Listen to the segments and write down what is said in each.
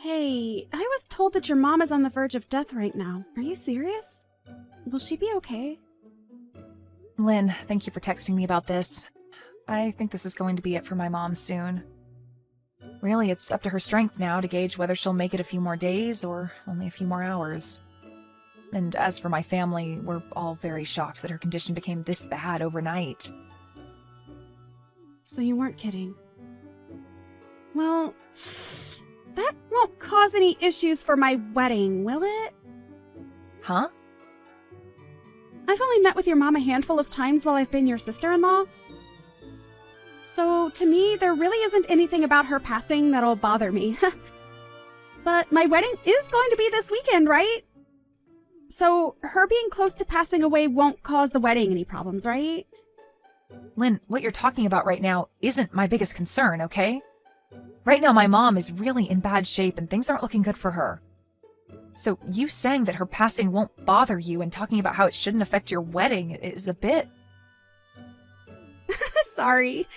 Hey, I was told that your mom is on the verge of death right now. Are you serious? Will she be okay? Lynn, thank you for texting me about this. I think this is going to be it for my mom soon. Really, it's up to her strength now to gauge whether she'll make it a few more days or only a few more hours. And as for my family, we're all very shocked that her condition became this bad overnight. So you weren't kidding. Well, that won't cause any issues for my wedding, will it? Huh? I've only met with your mom a handful of times while I've been your sister-in-law. So, to me, there really isn't anything about her passing that'll bother me. But my wedding is going to be this weekend, right? So, her being close to passing away won't cause the wedding any problems, right? Lynn, what you're talking about right now isn't my biggest concern, okay? Right now, my mom is really in bad shape and things aren't looking good for her. So you saying that her passing won't bother you and talking about how it shouldn't affect your wedding is a bit... Sorry.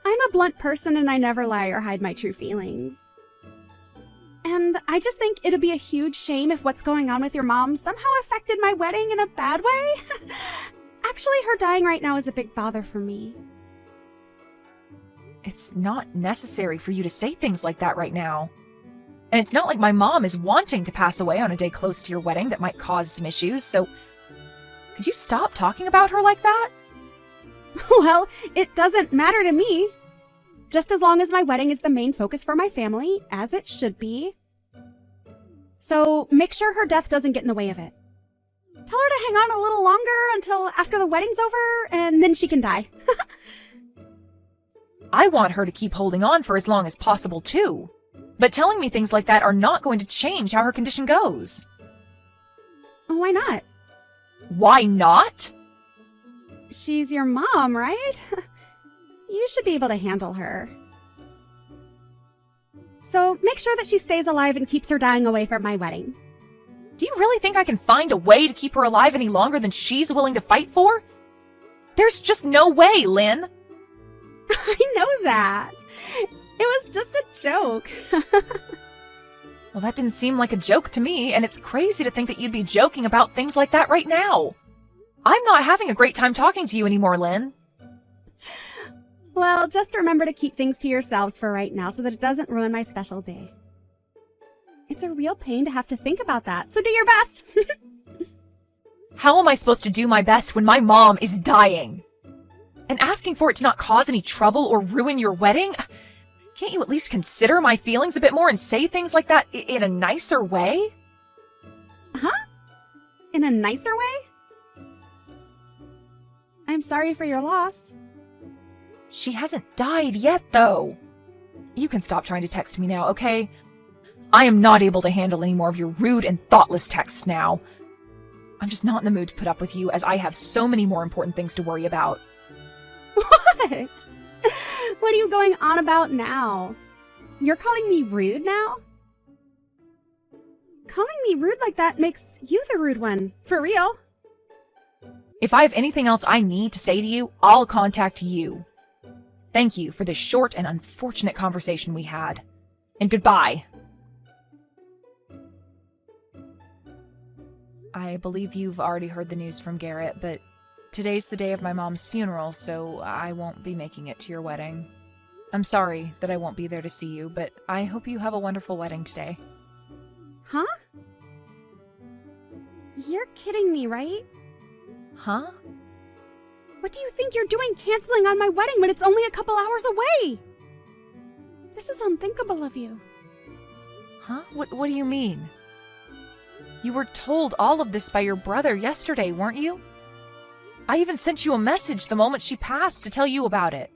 I'm a blunt person and I never lie or hide my true feelings. And I just think it'd be a huge shame if what's going on with your mom somehow affected my wedding in a bad way. Actually, her dying right now is a big bother for me. It's not necessary for you to say things like that right now. And it's not like my mom is wanting to pass away on a day close to your wedding that might cause some issues, so could you stop talking about her like that? Well, it doesn't matter to me. Just as long as my wedding is the main focus for my family, as it should be. So make sure her death doesn't get in the way of it. Tell her to hang on a little longer until after the wedding's over, and then she can die. I want her to keep holding on for as long as possible, too. But telling me things like that are not going to change how her condition goes. Why not? Why not? She's your mom, right? You should be able to handle her. So make sure that she stays alive and keeps her dying away from my wedding. Do you really think I can find a way to keep her alive any longer than she's willing to fight for? There's just no way, Lynn. I know that. It was just a joke. Well, that didn't seem like a joke to me, and it's crazy to think that you'd be joking about things like that right now. I'm not having a great time talking to you anymore, Lynn. Well, just remember to keep things to yourselves for right now so that it doesn't ruin my special day. It's a real pain to have to think about that, so do your best. How am I supposed to do my best when my mom is dying? And asking for it to not cause any trouble or ruin your wedding? Can't you at least consider my feelings a bit more and say things like that in a nicer way? Huh? In a nicer way? I'm sorry for your loss. She hasn't died yet, though. You can stop trying to text me now, okay? I am not able to handle any more of your rude and thoughtless texts now. I'm just not in the mood to put up with you, as I have so many more important things to worry about. What? What are you going on about now? You're calling me rude now? Calling me rude like that makes you the rude one. For real. If I have anything else I need to say to you, I'll contact you. Thank you for this short and unfortunate conversation we had. And goodbye. I believe you've already heard the news from Garrett, but today's the day of my mom's funeral, so I won't be making it to your wedding. I'm sorry that I won't be there to see you, but I hope you have a wonderful wedding today. Huh? You're kidding me, right? Huh? What do you think you're doing canceling on my wedding when it's only a couple hours away? This is unthinkable of you. Huh? What do you mean? You were told all of this by your brother yesterday, weren't you? I even sent you a message the moment she passed to tell you about it.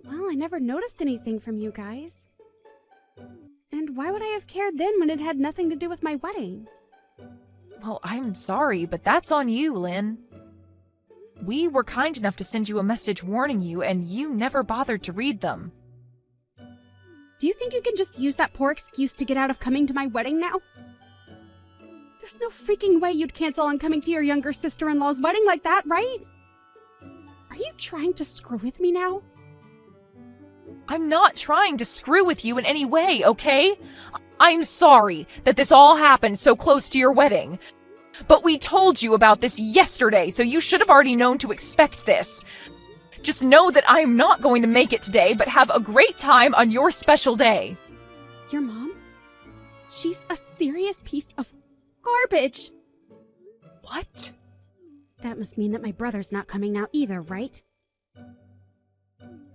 Well, I never noticed anything from you guys. And why would I have cared then when it had nothing to do with my wedding? Well, I'm sorry, but that's on you, Lynn. We were kind enough to send you a message warning you, and you never bothered to read them. Do you think you can just use that poor excuse to get out of coming to my wedding now? There's no freaking way you'd cancel on coming to your younger sister-in-law's wedding like that, right? Are you trying to screw with me now? I'm not trying to screw with you in any way, okay? I'm sorry that this all happened so close to your wedding. But we told you about this yesterday, so you should have already known to expect this. Just know that I am not going to make it today, but have a great time on your special day. Your mom? She's a serious piece of garbage. What? That must mean that my brother's not coming now either, right?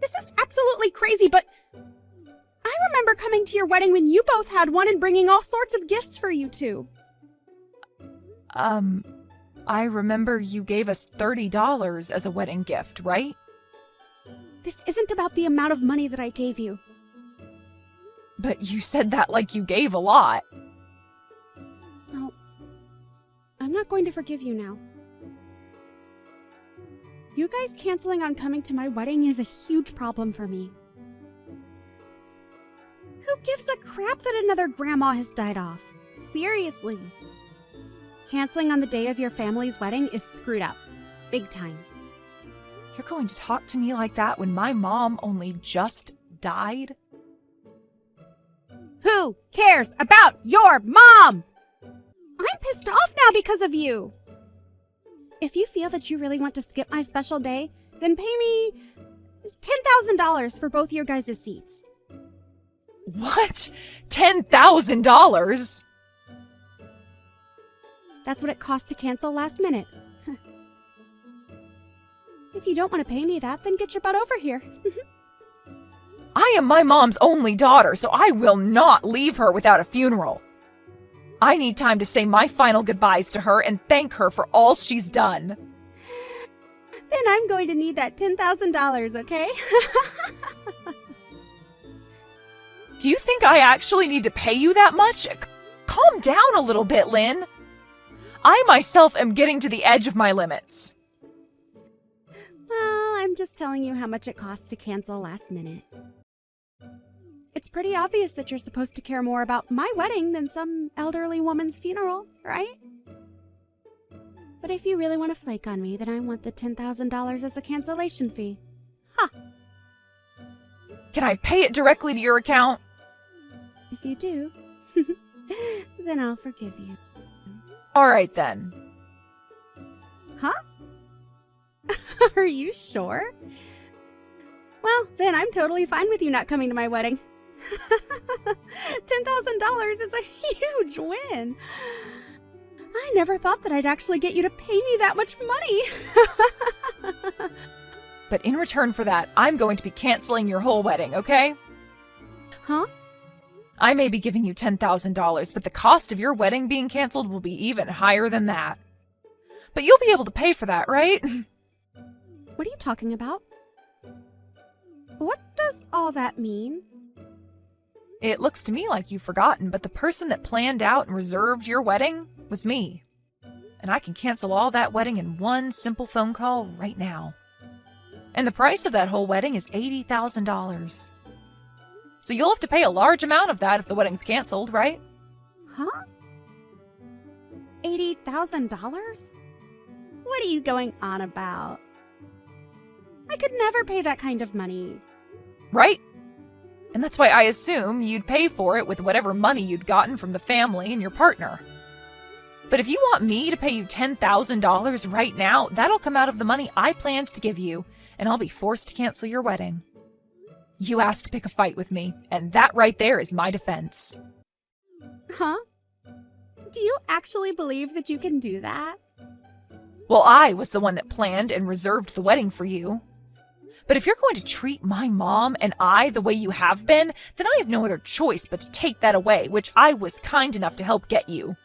This is absolutely crazy, but I remember coming to your wedding when you both had one and bringing all sorts of gifts for you two. I remember you gave us $30 as a wedding gift, right? This isn't about the amount of money that I gave you. But you said that like you gave a lot. Well, I'm not going to forgive you now. You guys canceling on coming to my wedding is a huge problem for me. Who gives a crap that another grandma has died off? Seriously. Canceling on the day of your family's wedding is screwed up. Big time. You're going to talk to me like that when my mom only just died? Who cares about your mom? I'm pissed off now because of you. If you feel that you really want to skip my special day, then pay me $10,000 for both your guys' seats. What? $10,000? That's what it costs to cancel last minute. If you don't want to pay me that, then get your butt over here. I am my mom's only daughter, so I will not leave her without a funeral. I need time to say my final goodbyes to her and thank her for all she's done. Then I'm going to need that $10,000, okay? Do you think I actually need to pay you that much? Calm down a little bit, Lynn. I myself am getting to the edge of my limits. Well, I'm just telling you how much it costs to cancel last minute. It's pretty obvious that you're supposed to care more about my wedding than some elderly woman's funeral, right? But if you really want to flake on me, then I want the $10,000 as a cancellation fee. Ha! Can I pay it directly to your account? If you do, then I'll forgive you. All right, then. Huh? Are you sure? Well, then I'm totally fine with you not coming to my wedding. $10,000 is a huge win. I never thought that I'd actually get you to pay me that much money. But in return for that, I'm going to be canceling your whole wedding, okay? Huh? I may be giving you $10,000, but the cost of your wedding being canceled will be even higher than that. But you'll be able to pay for that, right? What are you talking about? What does all that mean? It looks to me like you've forgotten, but the person that planned out and reserved your wedding was me. And I can cancel all that wedding in one simple phone call right now. And the price of that whole wedding is $80,000. So you'll have to pay a large amount of that if the wedding's canceled, right? Huh? $80,000? What are you going on about? I could never pay that kind of money. Right? And that's why I assume you'd pay for it with whatever money you'd gotten from the family and your partner. But if you want me to pay you $10,000 right now, that'll come out of the money I planned to give you, and I'll be forced to cancel your wedding. You asked to pick a fight with me, and that right there is my defense. Huh? Do you actually believe that you can do that? Well, I was the one that planned and reserved the wedding for you. But if you're going to treat my mom and I the way you have been, then I have no other choice but to take that away, which I was kind enough to help get you.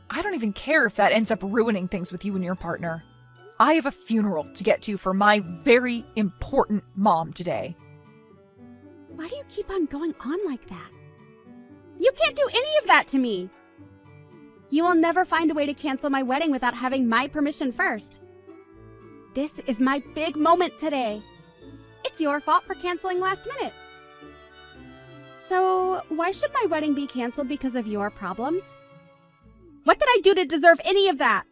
I don't even care if that ends up ruining things with you and your partner. I have a funeral to get to for my very important mom today. Why do you keep on going on like that? You can't do any of that to me! You will never find a way to cancel my wedding without having my permission first. This is my big moment today. It's your fault for canceling last minute. So, why should my wedding be canceled because of your problems? What did I do to deserve any of that?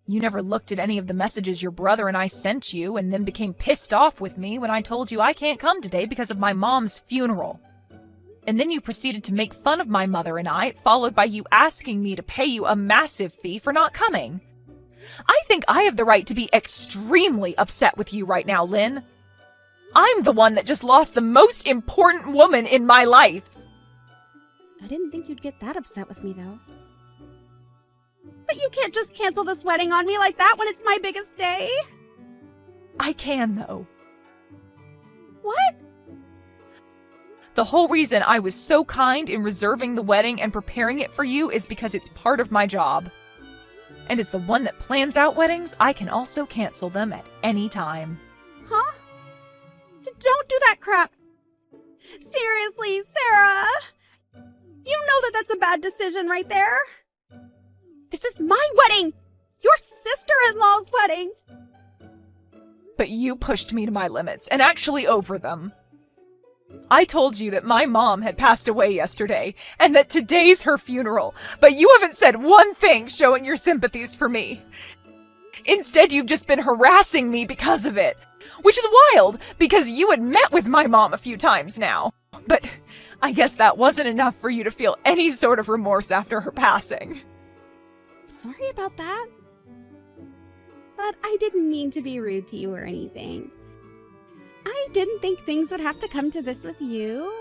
You never looked at any of the messages your brother and I sent you and then became pissed off with me when I told you I can't come today because of my mom's funeral. And then you proceeded to make fun of my mother and I, followed by you asking me to pay you a massive fee for not coming. I think I have the right to be extremely upset with you right now, Lynn. I'm the one that just lost the most important woman in my life. I didn't think you'd get that upset with me, though. But you can't just cancel this wedding on me like that when it's my biggest day. I can, though. What? The whole reason I was so kind in reserving the wedding and preparing it for you is because it's part of my job. And as the one that plans out weddings, I can also cancel them at any time. Huh? Don't do that crap. Seriously, Sarah. You know that that's a bad decision right there. This is my wedding! Your sister-in-law's wedding! But you pushed me to my limits, and actually over them. I told you that my mom had passed away yesterday, and that today's her funeral, but you haven't said one thing showing your sympathies for me. Instead, you've just been harassing me because of it, which is wild, because you had met with my mom a few times now. But I guess that wasn't enough for you to feel any sort of remorse after her passing. Sorry about that. But I didn't mean to be rude to you or anything. I didn't think things would have to come to this with you.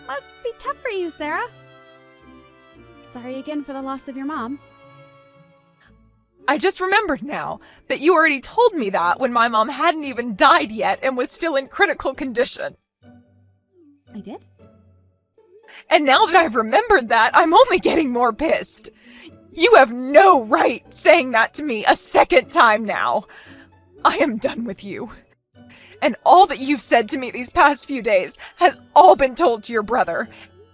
Must be tough for you, Sarah. Sorry again for the loss of your mom. I just remembered now that you already told me that when my mom hadn't even died yet and was still in critical condition. I did? And now that I've remembered that, I'm only getting more pissed. You have no right saying that to me a second time now. I am done with you. And all that you've said to me these past few days has all been told to your brother.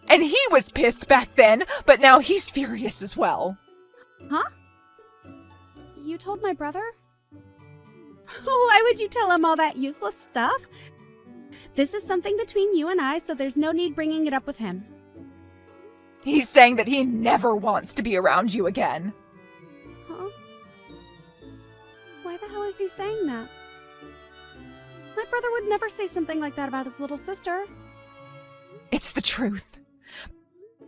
And he was pissed back then, but now he's furious as well. Huh? You told my brother? Why would you tell him all that useless stuff? This is something between you and I, so there's no need bringing it up with him. He's saying that he never wants to be around you again. Huh? Why the hell is he saying that? My brother would never say something like that about his little sister. It's the truth.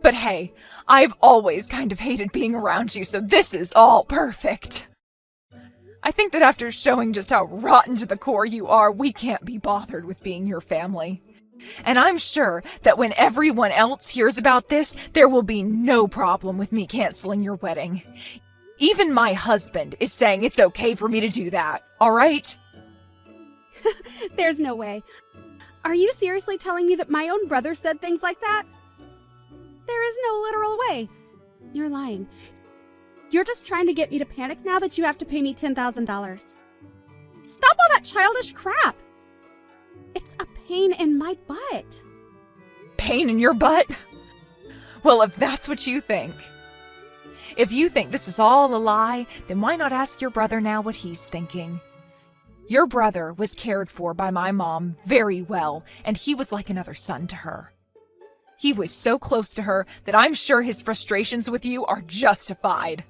But hey, I've always kind of hated being around you, so this is all perfect. I think that after showing just how rotten to the core you are, we can't be bothered with being your family. And I'm sure that when everyone else hears about this, there will be no problem with me canceling your wedding. Even my husband is saying it's okay for me to do that, all right? There's no way. Are you seriously telling me that my own brother said things like that? There is no literal way. You're lying. You're just trying to get me to panic now that you have to pay me $10,000. Stop all that childish crap! It's a pain in my butt. Pain in your butt? Well, if that's what you think. If you think this is all a lie, then why not ask your brother now what he's thinking? Your brother was cared for by my mom very well, and he was like another son to her. He was so close to her that I'm sure his frustrations with you are justified.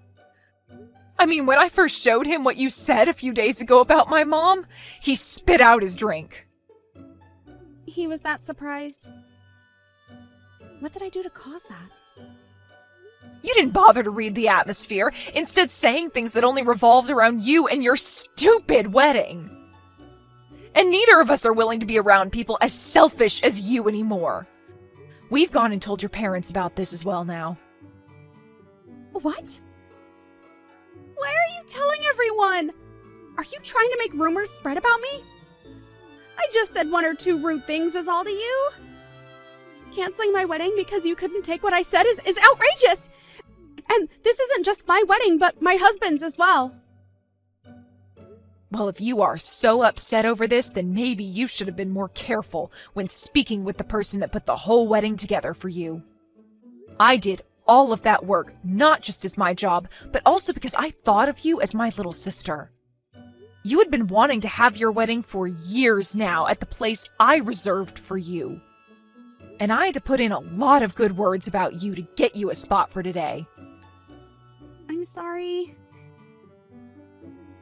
I mean, when I first showed him what you said a few days ago about my mom, he spit out his drink. He was that surprised. What did I do to cause that? You didn't bother to read the atmosphere, instead saying things that only revolved around you and your stupid wedding. And neither of us are willing to be around people as selfish as you anymore. We've gone and told your parents about this as well now. What? Why are you telling everyone? Are you trying to make rumors spread about me? I just said one or two rude things is all to you. Canceling my wedding because you couldn't take what I said is outrageous! And this isn't just my wedding, but my husband's as well. Well, if you are so upset over this, then maybe you should have been more careful when speaking with the person that put the whole wedding together for you. I did all of that work, not just as my job, but also because I thought of you as my little sister. You had been wanting to have your wedding for years now at the place I reserved for you. And I had to put in a lot of good words about you to get you a spot for today. I'm sorry.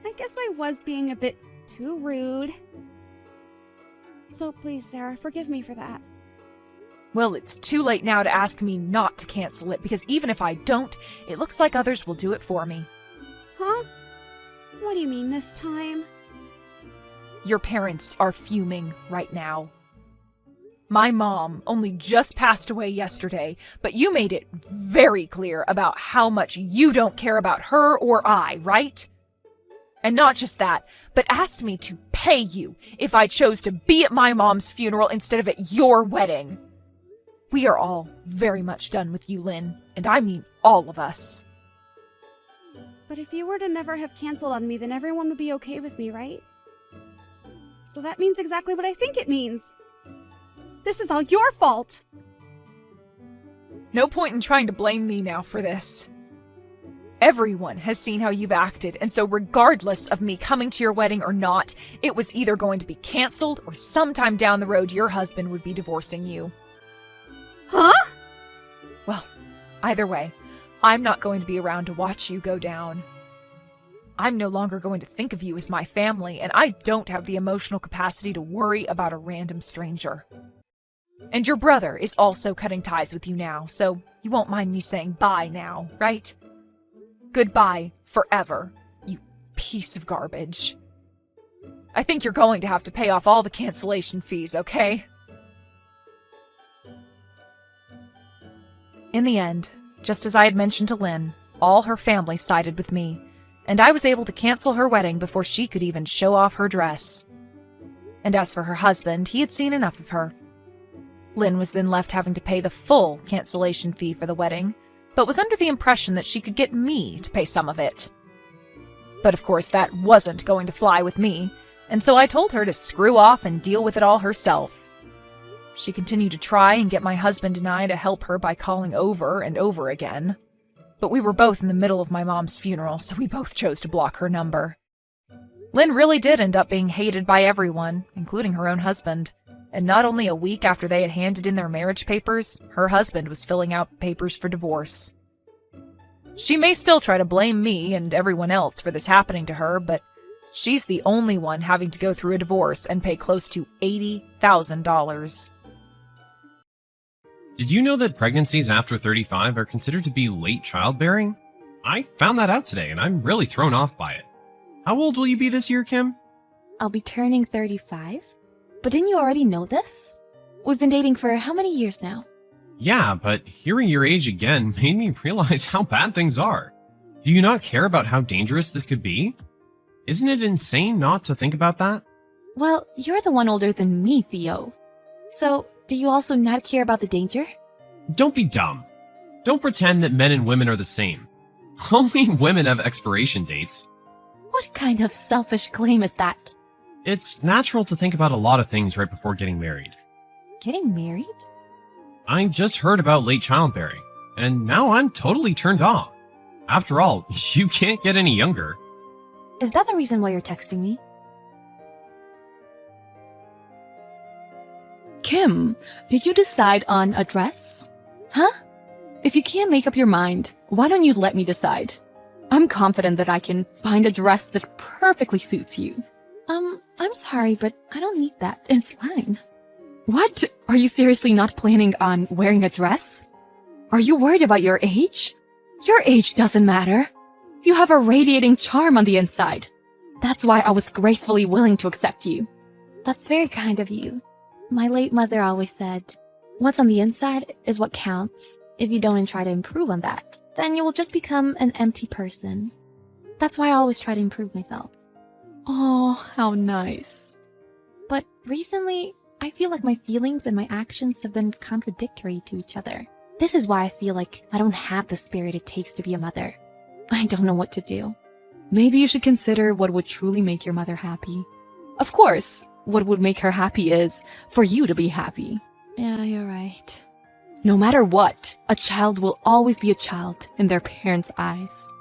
I guess I was being a bit too rude. So please, Sarah, forgive me for that. Well, it's too late now to ask me not to cancel it, because even if I don't, it looks like others will do it for me. Huh? What do you mean this time? Your parents are fuming right now. My mom only just passed away yesterday, but you made it very clear about how much you don't care about her or I, right? And not just that, but asked me to pay you if I chose to be at my mom's funeral instead of at your wedding. We are all very much done with you, Lynn, and I mean all of us. But if you were to never have canceled on me, then everyone would be okay with me, right? So that means exactly what I think it means. This is all your fault! No point in trying to blame me now for this. Everyone has seen how you've acted, and so regardless of me coming to your wedding or not, it was either going to be canceled or sometime down the road your husband would be divorcing you. Huh? Well, either way, I'm not going to be around to watch you go down. I'm no longer going to think of you as my family, and I don't have the emotional capacity to worry about a random stranger. And your brother is also cutting ties with you now, so you won't mind me saying bye now, right? Goodbye forever, you piece of garbage. I think you're going to have to pay off all the cancellation fees, okay? In the end, just as I had mentioned to Lynn, all her family sided with me, and I was able to cancel her wedding before she could even show off her dress. And as for her husband, he had seen enough of her. Lynn was then left having to pay the full cancellation fee for the wedding, but was under the impression that she could get me to pay some of it. But of course that wasn't going to fly with me, and so I told her to screw off and deal with it all herself. She continued to try and get my husband and I to help her by calling over and over again. But we were both in the middle of my mom's funeral, so we both chose to block her number. Lynn really did end up being hated by everyone, including her own husband. And not only a week after they had handed in their marriage papers, her husband was filling out papers for divorce. She may still try to blame me and everyone else for this happening to her, but she's the only one having to go through a divorce and pay close to $80,000. Did you know that pregnancies after 35 are considered to be late childbearing? I found that out today and I'm really thrown off by it. How old will you be this year, Kim? I'll be turning 35. But didn't you already know this? We've been dating for how many years now? Yeah, but hearing your age again made me realize how bad things are. Do you not care about how dangerous this could be? Isn't it insane not to think about that? Well, you're the one older than me, Theo. So, do you also not care about the danger? Don't be dumb. Don't pretend that men and women are the same. Only women have expiration dates. What kind of selfish claim is that? It's natural to think about a lot of things right before getting married. Getting married? I just heard about late childbearing, and now I'm totally turned off. After all, you can't get any younger. Is that the reason why you're texting me? Kim, did you decide on a dress? Huh? If you can't make up your mind, why don't you let me decide? I'm confident that I can find a dress that perfectly suits you. I'm sorry, but I don't need that. It's fine. What? Are you seriously not planning on wearing a dress? Are you worried about your age? Your age doesn't matter. You have a radiating charm on the inside. That's why I was gracefully willing to accept you. That's very kind of you. My late mother always said, what's on the inside is what counts. If you don't try to improve on that, then you will just become an empty person. That's why I always try to improve myself. Oh, how nice. But recently, I feel like my feelings and my actions have been contradictory to each other. This is why I feel like I don't have the spirit it takes to be a mother. I don't know what to do. Maybe you should consider what would truly make your mother happy. Of course, what would make her happy is for you to be happy. Yeah, you're right. No matter what, a child will always be a child in their parents' eyes.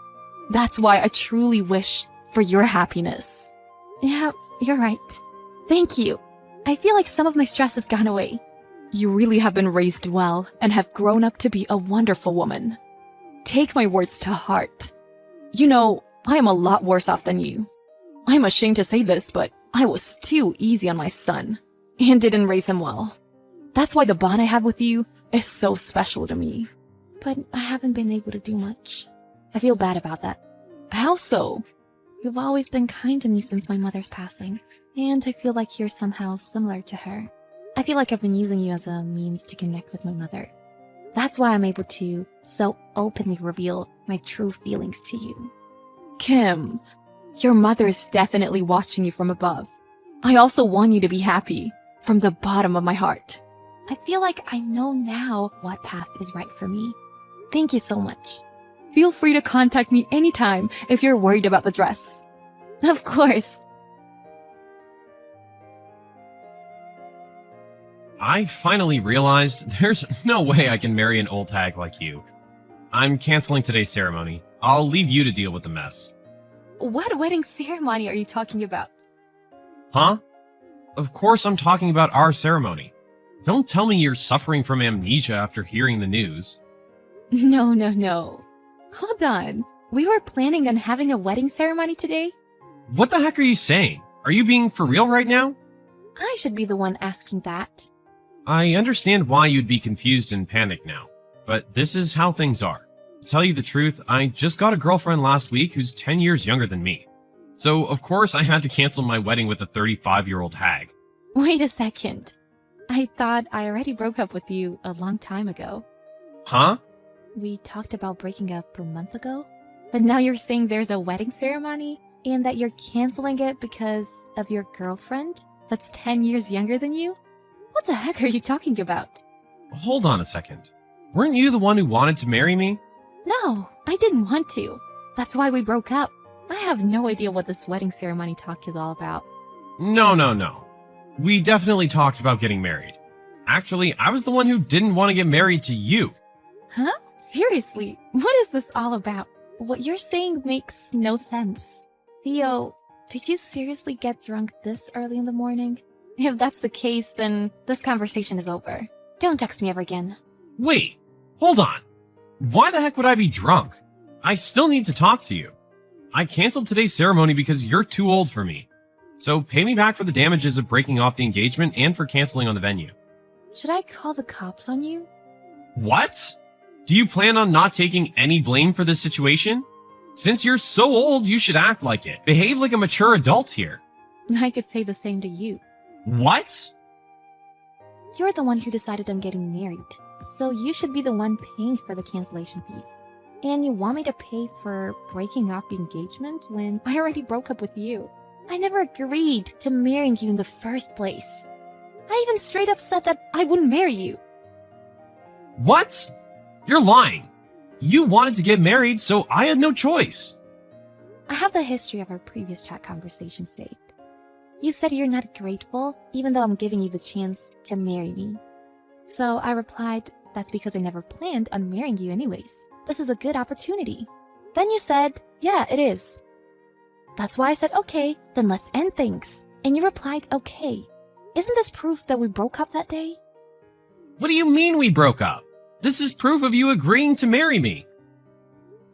That's why I truly wish for your happiness. Yeah, you're right. Thank you. I feel like some of my stress has gone away. You really have been raised well and have grown up to be a wonderful woman. Take my words to heart. You know, I am a lot worse off than you. I'm ashamed to say this, but I was too easy on my son and didn't raise him well. That's why the bond I have with you is so special to me. But I haven't been able to do much. I feel bad about that. How so? You've always been kind to me since my mother's passing, and I feel like you're somehow similar to her. I feel like I've been using you as a means to connect with my mother. That's why I'm able to so openly reveal my true feelings to you. Kim, your mother is definitely watching you from above. I also want you to be happy, from the bottom of my heart. I feel like I know now what path is right for me. Thank you so much. Feel free to contact me anytime if you're worried about the dress. Of course. I finally realized there's no way I can marry an old hag like you. I'm canceling today's ceremony. I'll leave you to deal with the mess. What wedding ceremony are you talking about? Huh? Of course I'm talking about our ceremony. Don't tell me you're suffering from amnesia after hearing the news. No. Hold on. We were planning on having a wedding ceremony today? What the heck are you saying? Are you being for real right now? I should be the one asking that. I understand why you'd be confused and panicked now, but this is how things are. To tell you the truth, I just got a girlfriend last week who's 10 years younger than me. So, of course, I had to cancel my wedding with a 35-year-old hag. Wait a second. I thought I already broke up with you a long time ago. Huh? We talked about breaking up a month ago, but now you're saying there's a wedding ceremony and that you're canceling it because of your girlfriend that's 10 years younger than you? What the heck are you talking about? Hold on a second. Weren't you the one who wanted to marry me? No, I didn't want to. That's why we broke up. I have no idea what this wedding ceremony talk is all about. No. We definitely talked about getting married. Actually, I was the one who didn't want to get married to you. Huh? Seriously, what is this all about? What you're saying makes no sense. Theo, did you seriously get drunk this early in the morning? If that's the case, then this conversation is over. Don't text me ever again. Wait, hold on. Why the heck would I be drunk? I still need to talk to you. I canceled today's ceremony because you're too old for me. So pay me back for the damages of breaking off the engagement and for canceling on the venue. Should I call the cops on you? What? Do you plan on not taking any blame for this situation? Since you're so old, you should act like it. Behave like a mature adult here. I could say the same to you. What? You're the one who decided on getting married, so you should be the one paying for the cancellation fees. And you want me to pay for breaking off the engagement when I already broke up with you? I never agreed to marrying you in the first place. I even straight up said that I wouldn't marry you. What? You're lying. You wanted to get married, so I had no choice. I have the history of our previous chat conversation saved. You said you're not grateful, even though I'm giving you the chance to marry me. So I replied, that's because I never planned on marrying you anyways. This is a good opportunity. Then you said, yeah, it is. That's why I said, okay, then let's end things. And you replied, okay. Isn't this proof that we broke up that day? What do you mean we broke up? This is proof of you agreeing to marry me.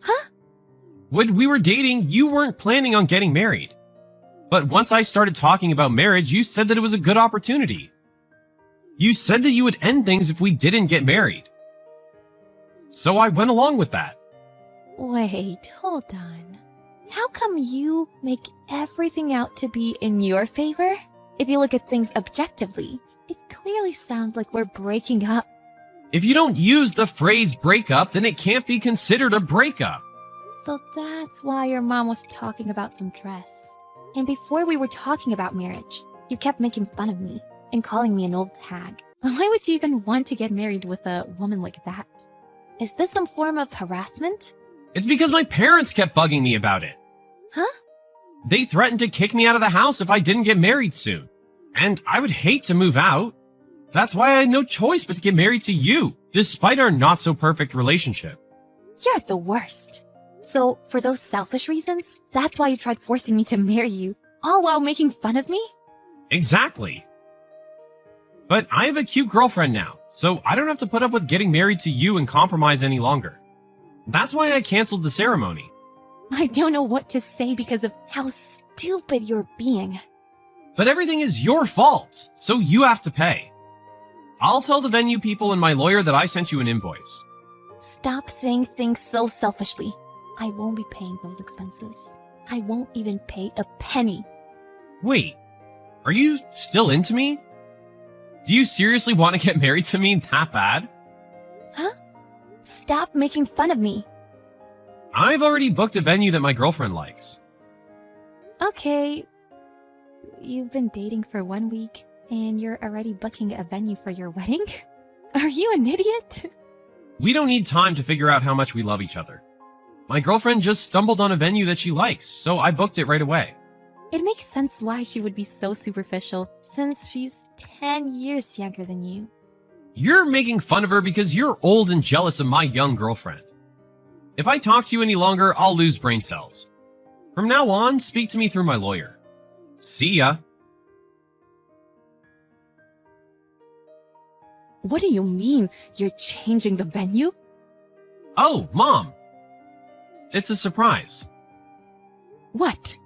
Huh? When we were dating, you weren't planning on getting married. But once I started talking about marriage, you said that it was a good opportunity. You said that you would end things if we didn't get married. So I went along with that. Wait, hold on. How come you make everything out to be in your favor? If you look at things objectively, it clearly sounds like we're breaking up. If you don't use the phrase breakup, then it can't be considered a breakup. So that's why your mom was talking about some dress. And before we were talking about marriage, you kept making fun of me and calling me an old hag. Why would you even want to get married with a woman like that? Is this some form of harassment? It's because my parents kept bugging me about it. Huh? They threatened to kick me out of the house if I didn't get married soon. And I would hate to move out. That's why I had no choice but to get married to you, despite our not-so-perfect relationship. You're the worst. So, for those selfish reasons, that's why you tried forcing me to marry you, all while making fun of me? Exactly. But I have a cute girlfriend now, so I don't have to put up with getting married to you and compromise any longer. That's why I canceled the ceremony. I don't know what to say because of how stupid you're being. But everything is your fault, so you have to pay. I'll tell the venue people and my lawyer that I sent you an invoice. Stop saying things so selfishly. I won't be paying those expenses. I won't even pay a penny. Wait, are you still into me? Do you seriously want to get married to me that bad? Huh? Stop making fun of me. I've already booked a venue that my girlfriend likes. Okay. You've been dating for 1 week and you're already booking a venue for your wedding? Are you an idiot? We don't need time to figure out how much we love each other. My girlfriend just stumbled on a venue that she likes, so I booked it right away. It makes sense why she would be so superficial since she's 10 years younger than you. You're making fun of her because you're old and jealous of my young girlfriend. If I talk to you any longer, I'll lose brain cells. From now on, speak to me through my lawyer. See ya. What do you mean you're changing the venue? Oh, Mom! It's a surprise. What?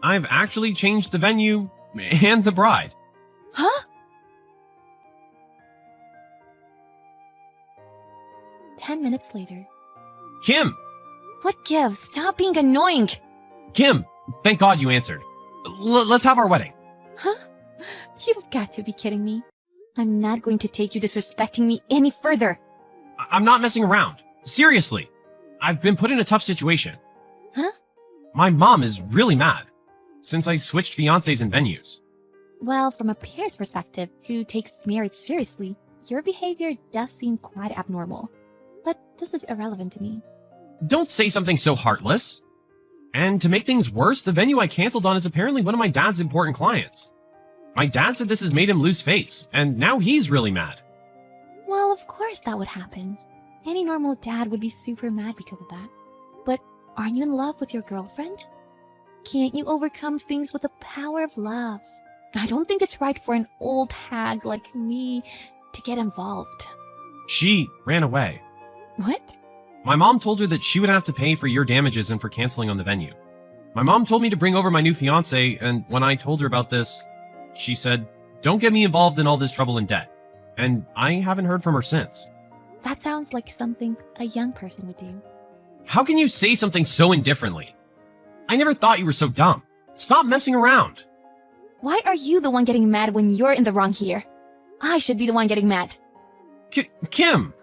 I've actually changed the venue and the bride. Huh? 10 minutes later. Kim! What gives? Stop being annoying! Kim! Thank God you answered. Let's have our wedding. Huh? You've got to be kidding me. I'm not going to take you disrespecting me any further. I'm not messing around. Seriously. I've been put in a tough situation. Huh? My mom is really mad since I switched fiancés and venues. Well, from a parent's perspective who takes marriage seriously, your behavior does seem quite abnormal. But this is irrelevant to me. Don't say something so heartless. And to make things worse, the venue I canceled on is apparently one of my dad's important clients. My dad said this has made him lose face, and now he's really mad. Well, of course that would happen. Any normal dad would be super mad because of that. But aren't you in love with your girlfriend? Can't you overcome things with the power of love? I don't think it's right for an old hag like me to get involved. She ran away. What? My mom told her that she would have to pay for your damages and for canceling on the venue. My mom told me to bring over my new fiancé, and when I told her about this, she said, "Don't get me involved in all this trouble and debt." And I haven't heard from her since. That sounds like something a young person would do. How can you say something so indifferently? I never thought you were so dumb. Stop messing around. Why are you the one getting mad when you're in the wrong here? I should be the one getting mad. Kim!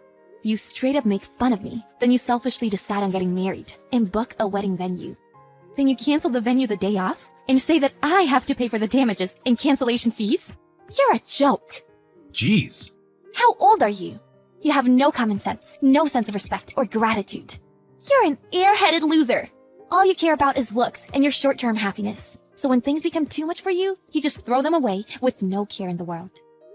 You straight up make fun of me, then you selfishly decide on getting married and book a wedding venue. Then you cancel the venue the day off and say that I have to pay for the damages and cancellation fees? You're a joke. Jeez. How old are you? You have no common sense, no sense of respect or gratitude. You're an airheaded loser. All you care about is looks and your short-term happiness. So when things become too much for you, you just throw them away with no care in the world.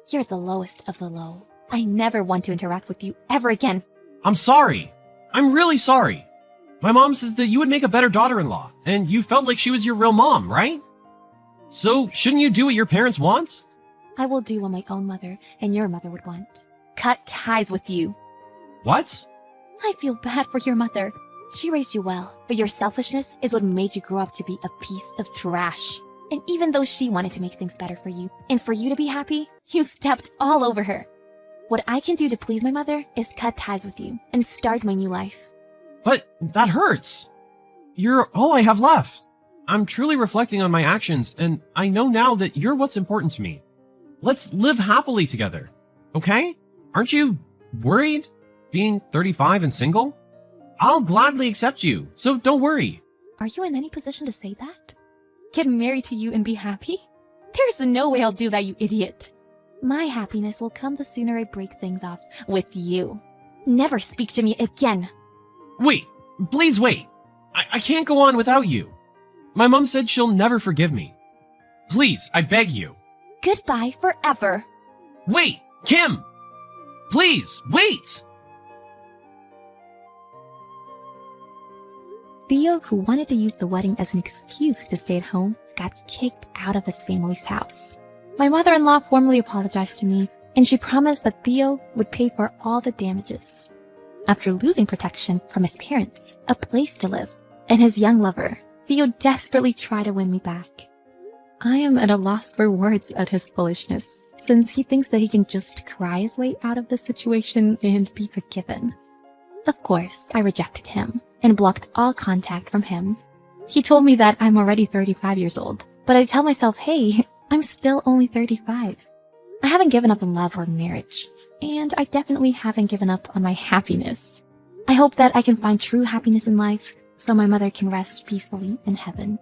You're the lowest of the low. I never want to interact with you ever again. I'm sorry. I'm really sorry. My mom says that you would make a better daughter-in-law, and you felt like she was your real mom, right? So shouldn't you do what your parents want? I will do what my own mother and your mother would want. Cut ties with you. What? I feel bad for your mother. She raised you well, but your selfishness is what made you grow up to be a piece of trash. And even though she wanted to make things better for you, and for you to be happy, you stepped all over her. What I can do to please my mother is cut ties with you and start my new life. But that hurts. You're all I have left. I'm truly reflecting on my actions, and I know now that you're what's important to me. Let's live happily together, okay? Aren't you worried being 35 and single? I'll gladly accept you, so don't worry. Are you in any position to say that? Get married to you and be happy? There's no way I'll do that, you idiot. My happiness will come the sooner I break things off with you. Never speak to me again. Wait, please wait. I can't go on without you. My mom said she'll never forgive me. Please, I beg you. Goodbye forever. Wait, Kim! Please, wait! Theo, who wanted to use the wedding as an excuse to stay at home, got kicked out of his family's house. My mother-in-law formally apologized to me, and she promised that Theo would pay for all the damages. After losing protection from his parents, a place to live, and his young lover, Theo, desperately try to win me back. I am at a loss for words at his foolishness, since he thinks that he can just cry his way out of the situation and be forgiven. Of course, I rejected him and blocked all contact from him. He told me that I'm already 35 years old, but I tell myself, hey, I'm still only 35. I haven't given up on love or marriage, and I definitely haven't given up on my happiness. I hope that I can find true happiness in life so my mother can rest peacefully in heaven.